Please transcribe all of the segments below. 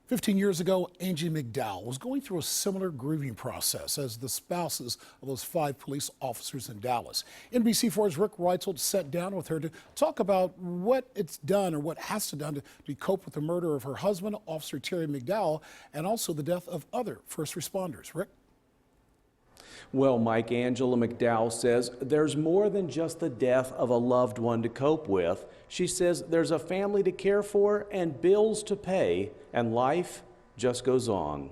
15 years ago, Angie McDowell was going through a similar grieving process as the spouses of those 5 police officers in Dallas. NBC4's Rick Reitzel sat down with her to talk about what it's done or what has to be done to cope with the murder of her husband, Officer Terry McDowell, and also the death of other first responders. Rick? Well, Mike, Angela McDowell says there's more than just the death of a loved one to cope with. She says there's a family to care for and bills to pay, and life just goes on.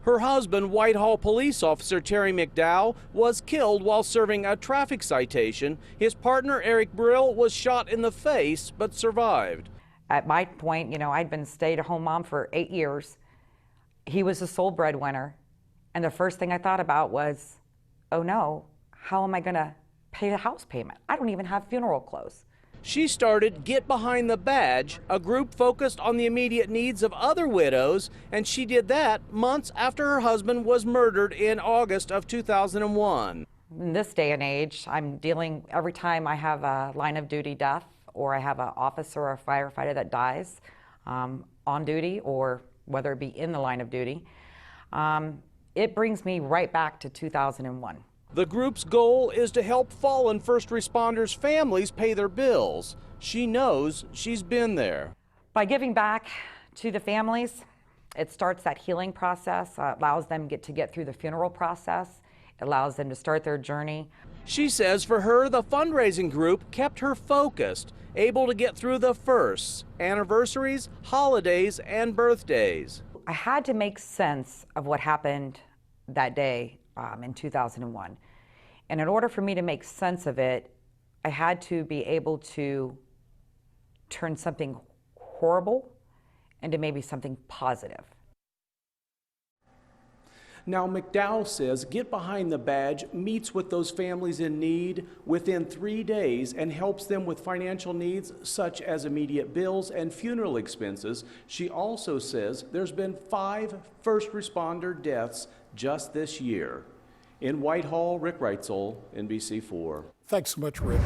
Her husband, Whitehall police officer Terry McDowell, was killed while serving a traffic citation. His partner, Eric Brill, was shot in the face but survived. At my point, I'd been stay-at-home mom for 8 years. He was the sole breadwinner. And the first thing I thought about was, oh no, how am I going to pay the house payment? I don't even have funeral clothes. She started Get Behind the Badge, a group focused on the immediate needs of other widows, and she did that months after her husband was murdered in August of 2001. In this day and age, I'm dealing, every time I have a line of duty death or I have an officer or a firefighter that dies on duty, or whether it be in the line of duty, it brings me right back to 2001. The group's goal is to help fallen first responders' families pay their bills. She knows she's been there. By giving back to the families, it starts that healing process, allows them to get through the funeral process, it allows them to start their journey. She says for her, the fundraising group kept her focused, able to get through the firsts, anniversaries, holidays, and birthdays. I had to make sense of what happened that day in 2001. And in order for me to make sense of it, I had to be able to turn something horrible into maybe something positive. Now, McDowell says Get Behind the Badge meets with those families in need within 3 days and helps them with financial needs such as immediate bills and funeral expenses. She also says there's been 5 first responder deaths just this year. In Whitehall, Rick Reitzel, NBC4. Thanks so much, Rick.